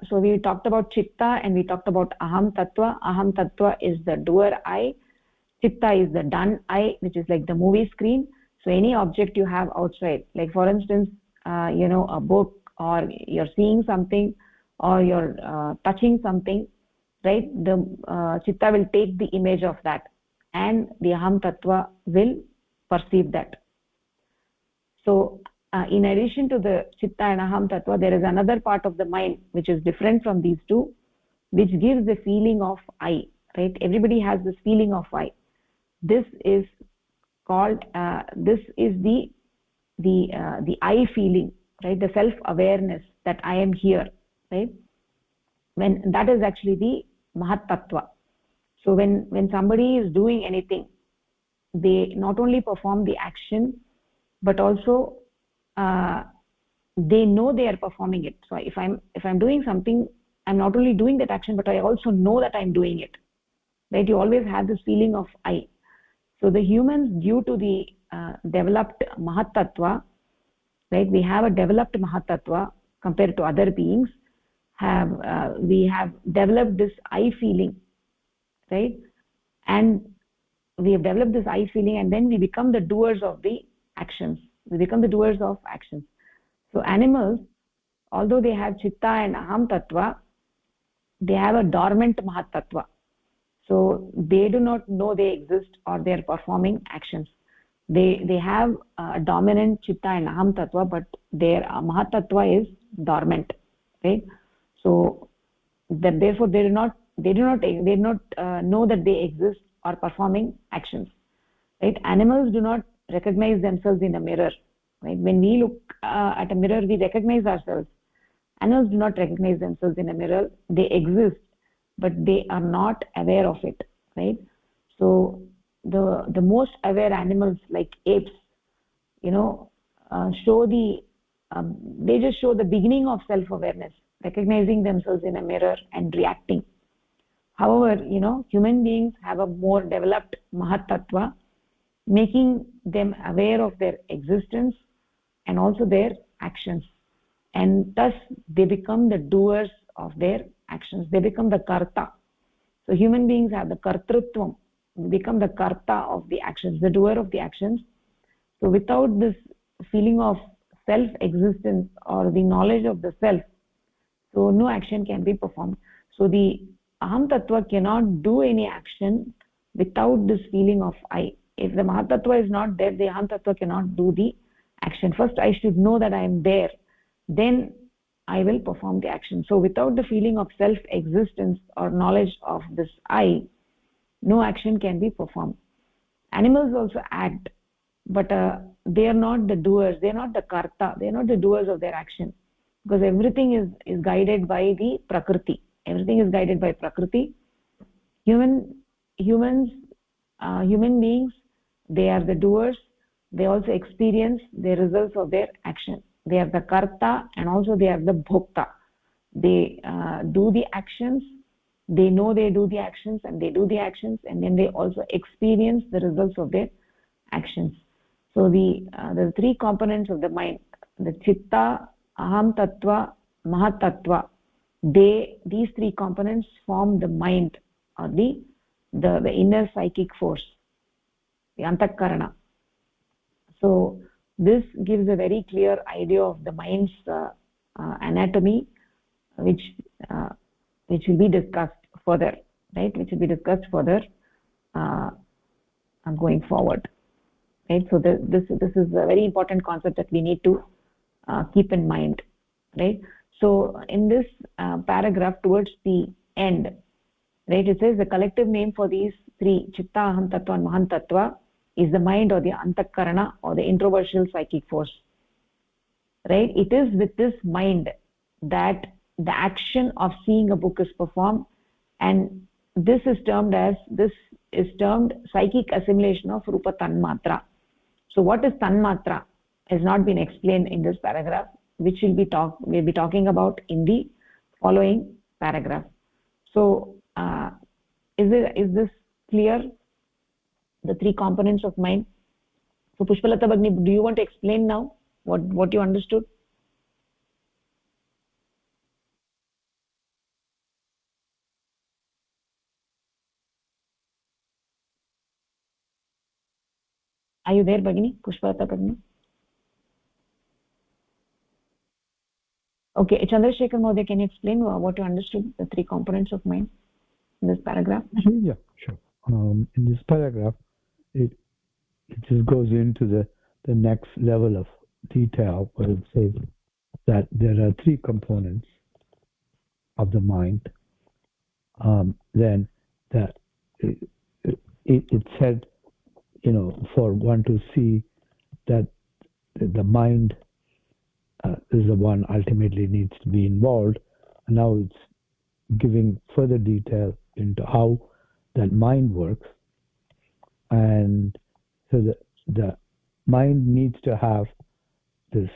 so we talked about chitta and we talked about aham tattva. Aham tattva is the doer I. Chitta is the done I, which is like the movie screen. So any object you have outside, like for instance, a book, or you're seeing something, or you're touching something, right? The chitta will take the image of that, and the aham tattva will perceive that. So in addition to the chitta and aham tattva, there is another part of the mind which is different from these two, which gives the feeling of I, right? Everybody has this feeling of I. This is called this is the I feeling, right? The self awareness that I am here, right? When that is actually the mahat tattva. So when somebody is doing anything, they not only perform the action, but also they know they are performing it. So if I'm doing something, I'm not only doing that action, but I also know that I'm doing it, right? You always have this feeling of I. So the humans, due to the developed mahat tattva, right? We have a developed mahat tattva compared to other beings. We have developed this I feeling, right? And we have developed this I feeling, and then we become the doers of the actions. So animals, although they have chitta and aham tattva, they have a dormant mahat tattva. So they do not know they exist or they are performing actions. They have a dominant chitta and aham tattva, but their mahat tattva is dormant, right? So that therefore they do not know that they exist or performing actions, right? Animals do not recognize themselves in a mirror, right? When we look at a mirror, we recognize ourselves. Animals do not recognize themselves in a mirror. They exist, but they are not aware of it, right? So the most aware animals, like apes, show they just show the beginning of self-awareness, recognizing themselves in a mirror and reacting. However, human beings have a more developed mahat tattva, making them aware of their existence and also their actions, and thus they become the doers of their actions. They become the karta. So human beings have the kartrutvam, become the karta of the actions, the doer of the actions. So without this feeling of self existence or the knowledge of the self, so no action can be performed. So the aham tattva cannot do any action without this feeling of I. If the mahat tattva is not there, the aham tattva cannot do the action. First I should know that I am there, then I will perform the action. So without the feeling of self existence or knowledge of this I, no action can be performed. Animals also act, but they are not the doers, they are not the karta, they are not the doers of their action, because everything is guided by the prakriti. Everything is guided by prakriti. Human beings, they are the doers. They also experience the results of their action. They are the karta and also they are the bhokta. They do the actions, they know they do the actions, and they do the actions, and then they also experience the results of their actions. So the three components of the mind, the chitta, aham tattva, mahatattva, these three components form the mind, or the inner psychic force, the antakarana. So this gives a very clear idea of the mind's anatomy, which will be discussed further, right? Which will be discussed further going forward, right? So this is a very important concept that we need to keep in mind, right? So in this paragraph towards the end, right, it says the collective name for these three, chitta, aham tattva and mahan tattva, is the mind, or the antakarana, or the introversial psychic force, right? It is with this mind that the action of seeing a book is performed, and this is termed psychic assimilation of rupa tanmatra. So what is tanmatra has not been explained in this paragraph, which we'll be talking about in the following paragraph. So is this clear, the three components of mind? So Pushpalata Bhagini, do you want to explain now what you understood? Are you there, Bhagini? Pushpalata Bhagini? Okay, Chandrasekhar Mohdaya, can you explain what you understood, the three components of mind in this paragraph? Yeah, sure. In this paragraph, it just goes into the next level of detail, where it says that there are three components of the mind. Then that it said, for one to see that the mind is the one ultimately needs to be involved. And now it's giving further detail into how that mind works. And so the mind needs to have this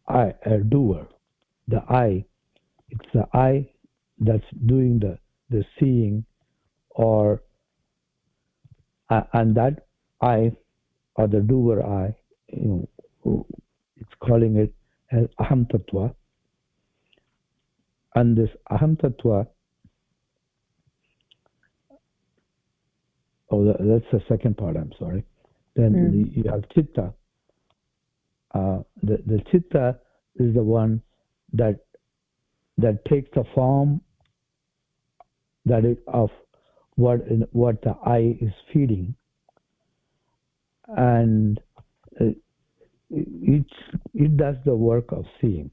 a doer. The I, it's the I that's doing the seeing, or and that I, or the doer I, it's calling it as aham tattva. And this aham tattva, that's the second part, I'm sorry. Then you have chitta. The chitta is the one that takes the form that is of what the eye is feeding, and it does the work of seeing.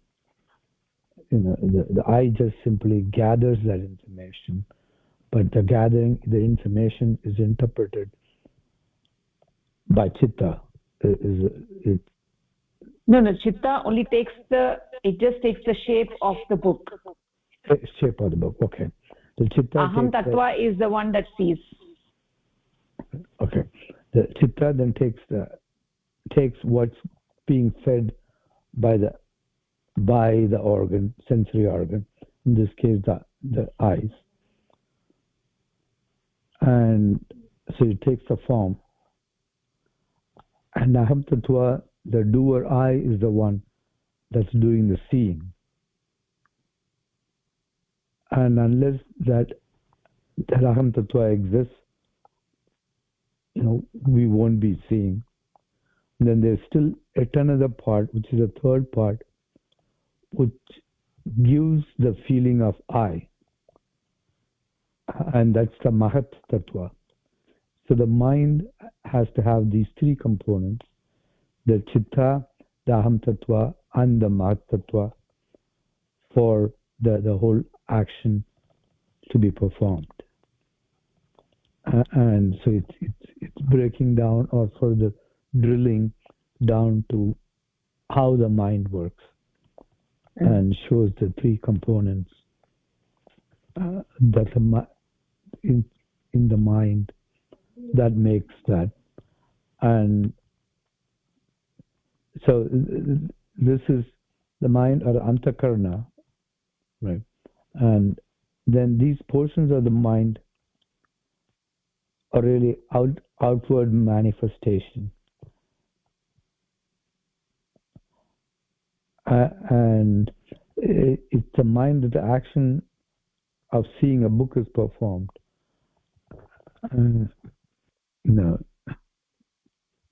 The eye just simply gathers that information, but the information is interpreted by chitta. No, chitta only takes the shape of the book. Shape of the book, okay. The chitta aham tattva is the one that sees. Okay. The chitta then takes what's being fed by the organ, sensory organ, in this case the eyes, and so it takes the form. And aham tattva, the doer I, is the one that's doing the seeing. And unless that aham tattva exists, we won't be seeing. And then there's still yet another part, which is a third part, which gives the feeling of I, and that's the mahat tattva. So the mind has to have these three components: the chitta, the aham tattva, and the mahat tattva, for the whole action to be performed. And so it's breaking down, or further drilling down to how the mind works, and shows the three components that in the mind that makes that. And so this is the mind, or antakarana, right? And then these portions of the mind are really outward manifestation. And It's the mind that the action of seeing a book is performed. No,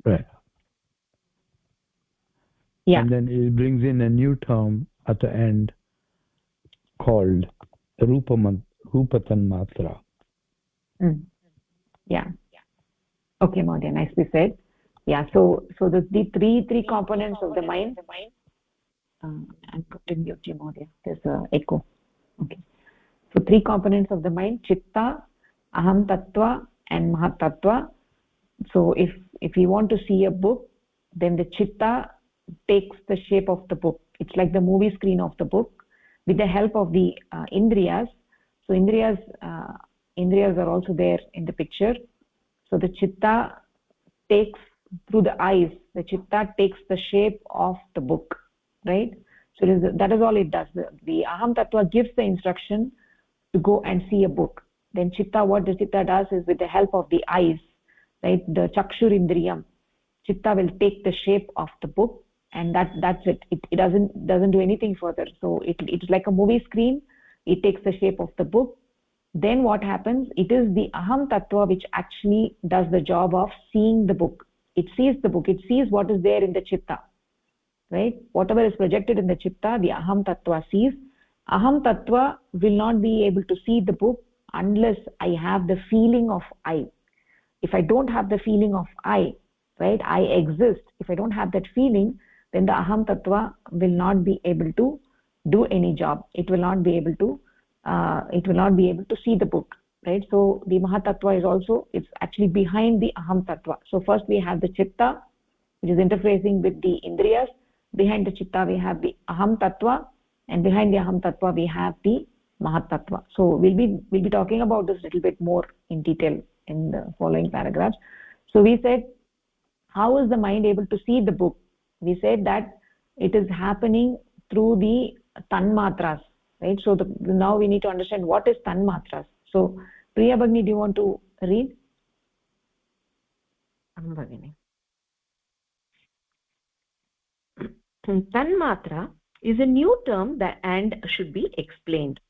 right. Yeah. And then it brings in a new term at the end called Rupatan Matra. Yeah. Okay, Maudya, nicely said. Yeah, so the three components of the mind. I'm going to mute you, Maudya. There's an echo. Okay. So three components of the mind: chitta, aham tattva, and mahat tattva. So if you want to see a book, then the chitta takes the shape of the book. It's like the movie screen of the book with the help of the indriyas. So indriyas are also there in the picture. So the chitta takes through the eyes. The chitta takes the shape of the book, right? So that is all it does. The aham tattva gives the instruction to go and see a book. Then chitta, what the chitta does is with the help of the eyes, right, the chakshur indriyam, chitta will take the shape of the book, and that's it. It doesn't do anything further. So it's like a movie screen. It takes the shape of the book. Then what happens? It is the aham tattva which actually does the job of seeing the book. It sees the book. It sees what is there in the chitta, right? Whatever is projected in the chitta, the aham tattva sees. Aham tattva will not be able to see the book unless I have the feeling of I. If I don't have the feeling of I, right, I exist. If I don't have that feeling, then the aham tattva will not be able to do any job. It will not be able to see the book, right? So the mahat tattva is also, it's actually behind the aham tattva. So first we have the chitta, which is interfacing with the indriyas. Behind the chitta we have the aham tattva, and behind the aham tattva we have the mahat tattva. So we'll be talking about this a little bit more in detail in the following paragraphs. So we said, how is the mind able to see the book? We said that it is happening through the tanmatras, right? So now we need to understand what is tanmatras. So Priya Bhagini, do you want to read? Bhagini. Tanmatra is a new term and should be explained.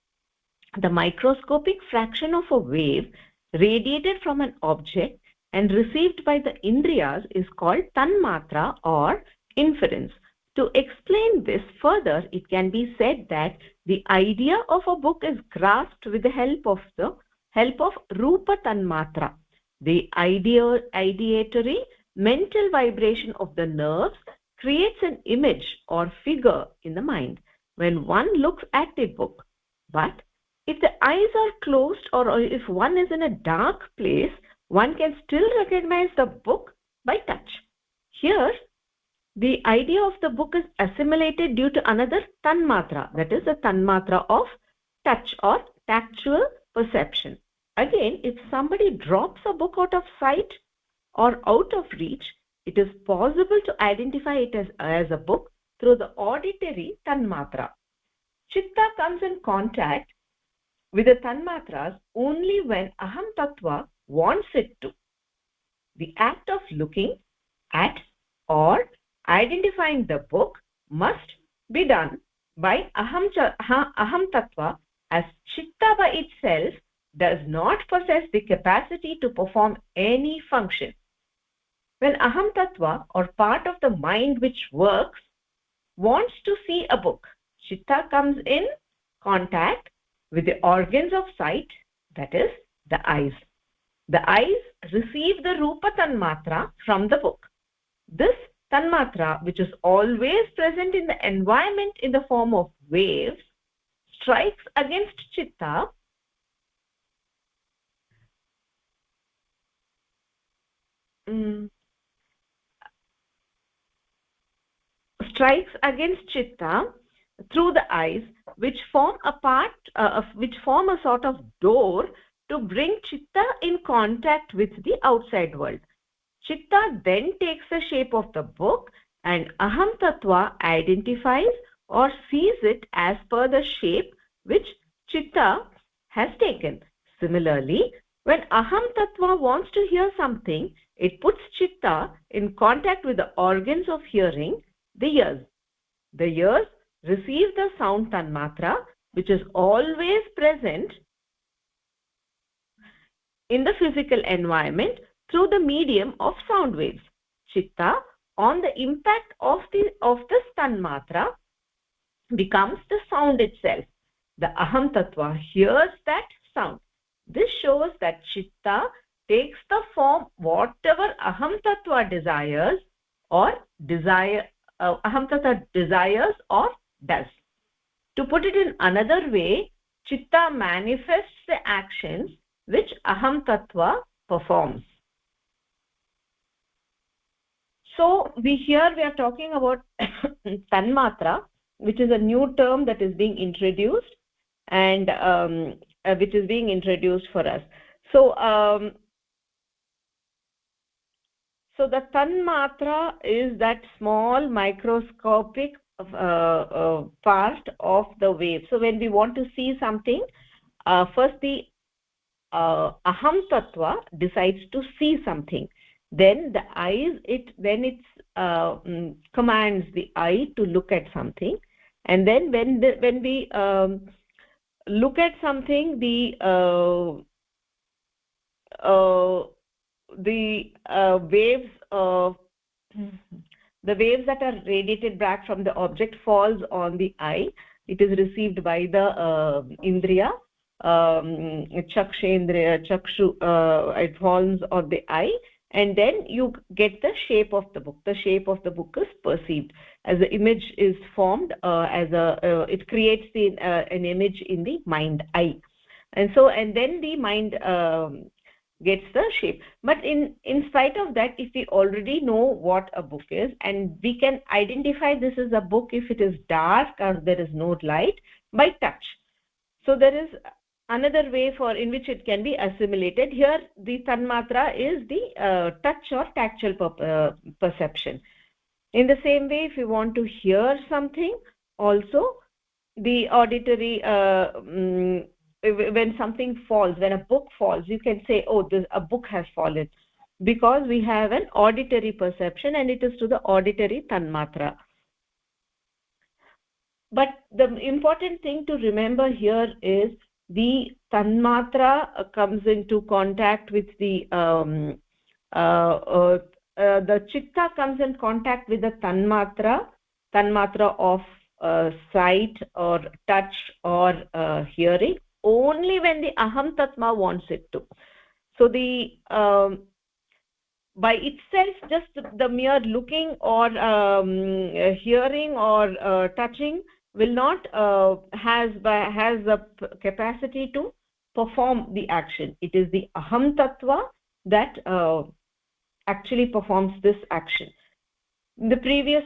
The microscopic fraction of a wave radiated from an object and received by the indriyas is called tanmatra or inference. To explain this further, it can be said that the idea of a book is grasped with the help of rupa tanmatra, the ideatory mental vibration of the nerves creates an image or figure in the mind when one looks at the book. But if the eyes are closed or if one is in a dark place, one can still recognize the book by touch. Here, the idea of the book is assimilated due to another tanmatra, that is the tanmatra of touch or tactual perception. Again, if somebody drops a book out of sight or out of reach, it is possible to identify it as a book through the auditory tanmatra. Chitta comes in contact with the tanmatras only when aham tattva wants it to. The act of looking at or identifying the book must be done by aham tattva, as chitta by itself does not possess the capacity to perform any function. When aham tattva, or part of the mind which works, wants to see a book, chitta comes in contact with the organs of sight, that is the eyes. The eyes receive the rupa tanmatra from the book. This tanmatra, which is always present in the environment in the form of waves, strikes against chitta through the eyes, which form a sort of door to bring chitta in contact with the outside world. Chitta then takes the shape of the book, and aham tattva identifies or sees it as per the shape which chitta has taken. Similarly, when aham tattva wants to hear something, it puts chitta in contact with the organs of hearing, the ears. The ears receive the sound tanmatra which is always present in the physical environment through the medium of sound waves. Chitta, on the impact of the tanmatra, becomes the sound itself. The aham tattva hears that sound. This shows that chitta takes the form whatever aham tattva desires or aham tattva desires or does. To put it in another way, chitta manifests the actions which aham tattva performs. So we are talking about tanmatra, which is a new term that is being introduced, and which is being introduced for us. So so the tanmatra is that small microscopic part of the wave. So when we want to see something, first the aham tattva decides to see something. Then the eyes, when it commands the eye to look at something, and then when we look at something, the waves that are radiated back from the object falls on the eye. It is received by the indriya, chakshendriya, chakshu. It falls on the eye, and then you get the shape of the book. The shape of the book is perceived as the image is formed, it creates an image in the mind eye, and then the mind gets the shape. But in spite of that, if we already know what a book is, and we can identify this is a book if it is dark or there is no light by touch. So there is another way in which it can be assimilated. Here the tanmatra is the touch or tactile perception. In the same way, if you want to hear something, also the auditory, when something falls, when a book falls, you can say, oh, a book has fallen, because we have an auditory perception, and it is to the auditory tanmatra. But the important thing to remember here is the tanmatra comes into contact with the chitta comes in contact with the tanmatra of sight or touch or hearing only when the aham tattva wants it to. So the by itself, just the mere looking or hearing or touching will not has the capacity to perform the action. It is the aham tattva that actually performs this action. In the previous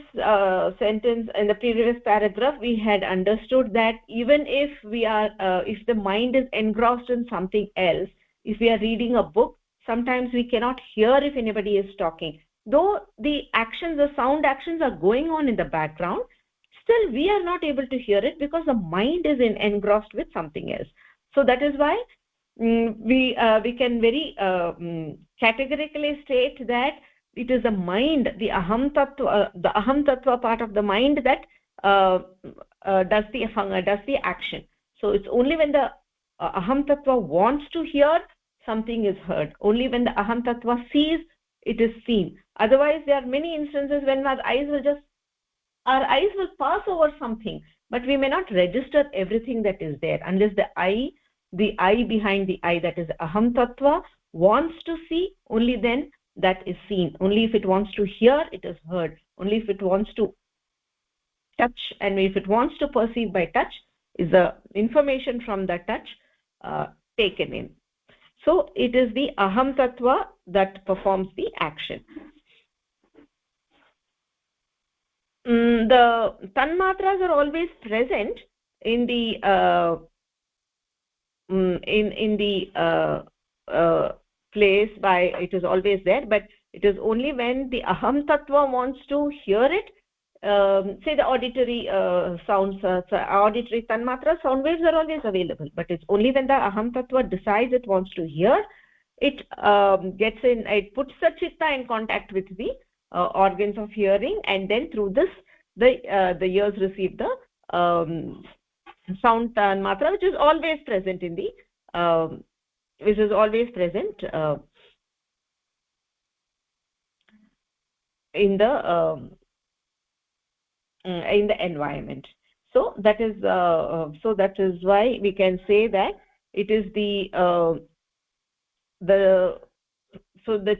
sentence, in the previous paragraph, we had understood that even if if the mind is engrossed in something else, if we are reading a book, sometimes we cannot hear if anybody is talking. Though the sound actions are going on in the background, still we are not able to hear it because the mind is engrossed with something else. So that is why we can very categorically state that it is the mind, the aham tattva part of the mind that does the action. So it's only when the aham tattva wants to hear, something is heard. Only when the aham tattva sees, it is seen. Otherwise, there are many instances when our eyes will pass over something, but we may not register everything that is there unless the eye behind the eye, that is aham tattva, wants to see. Only then that is seen. Only if it wants to hear, it is heard. Only if it wants to touch, and if it wants to perceive by touch, is the information from the touch taken in. So it is the aham tattva that performs the action. The tanmatras are always present in the place it is always there, but it is only when the aham tattva wants to hear it. Say the auditory sounds, auditory tanmatra sound waves are always available, but it's only when the aham tattva decides it wants to hear, it puts the chitta in contact with the organs of hearing, and then through this the ears receive the sound tanmatra, which is always present in the which is always present in the environment. So that is why we can say that it is the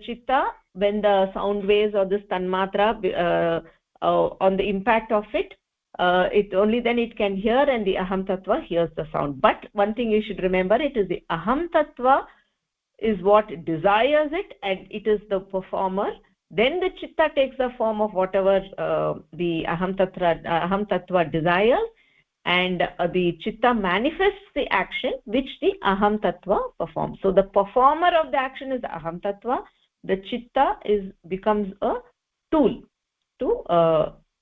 chitta, when the sound waves or this tanmatra on the impact of it, it only then it can hear, and the aham tattva hears the sound. But one thing you should remember, it is the aham tattva is what desires it, and it is the performer. Then the chitta takes the form of whatever the aham tattva desires, and the chitta manifests the action which the aham tattva performs. So the performer of the action is the aham tattva. The chitta becomes a tool to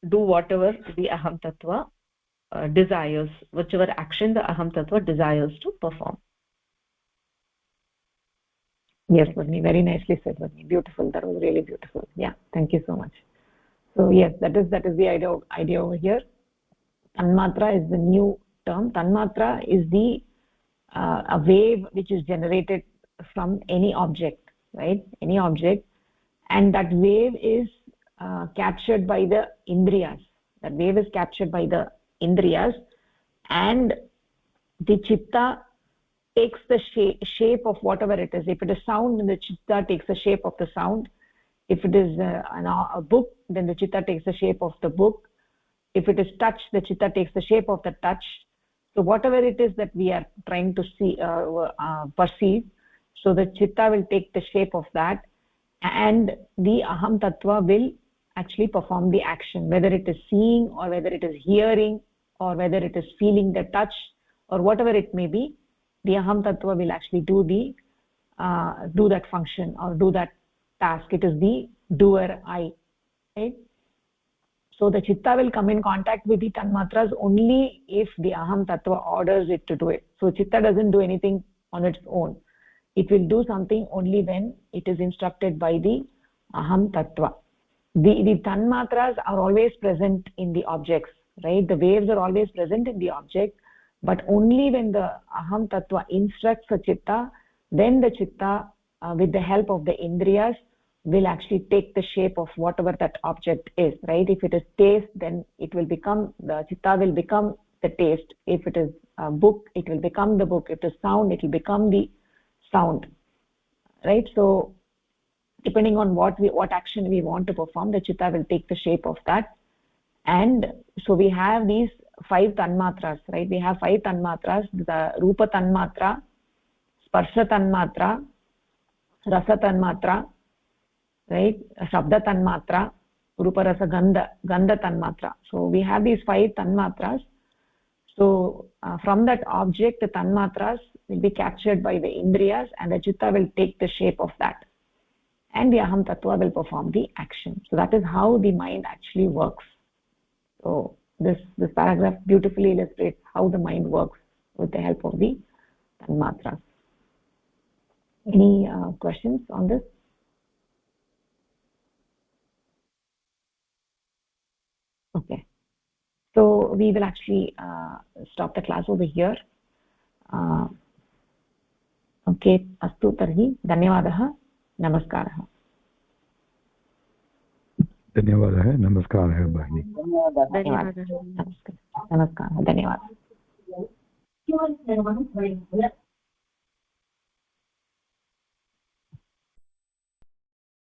do whatever the aham tattva desires, whichever action the aham tattva desires to perform. Yes, Bhagini, very nicely said, Bhagini. Beautiful. That was really beautiful. Yeah, thank you so much. So yes, that is the idea over here. Tanmatra is the new term. Tanmatra is the a wave which is generated from any object, right? Any object, and that wave is captured by the indriyas. That wave is captured by the indriyas, and the chitta takes the shape of whatever it is. If it is sound, then the chitta takes the shape of the sound. If it is a book, then the chitta takes the shape of the book. If it is touch, the chitta takes the shape of the touch. So whatever it is that we are trying to see, perceive, so the chitta will take the shape of that, and the aham tattva will actually perform the action, whether it is seeing or whether it is hearing or whether it is feeling the touch or whatever it may be. The aham tattva will actually do that function or do that task. It is the doer I, right? So the chitta will come in contact with the tanmatras only if the aham tattva orders it to do it. So chitta doesn't do anything on its own. It will do something only when it is instructed by the aham tattva. The tanmatras are always present in the objects, right? The waves are always present in the object, but only when the aham tattva instructs the chitta, then the chitta with the help of the indriyas will actually take the shape of whatever that object is, right? If it is taste, then the chitta will become the taste. If it is a book, it will become the book. If it is sound, it will become the sound, right? So depending on what action we want to perform, the chitta will take the shape of that. And so we have these 5 tanmatras, right? We have 5 tanmatras: the rupa tanmatra, sparsha tanmatra, rasa tanmatra, right? Shabda tanmatra, rupa rasa gandha tanmatra. So we have these 5 tanmatras. So from that object, the tanmatras will be captured by the indriyas, and the chitta will take the shape of that, and the aham tattva will perform the action. So that is how the mind actually works. So this paragraph beautifully illustrates how the mind works with the help of the tanmatras. Any questions on this? Okay, so we will actually stop the class over here. Okay, astu tarhi dhanyavadah, namaskaraha. धन्यवादः नमस्कारः भगिनी धन्यवादः नमस्कारः धन्यवादः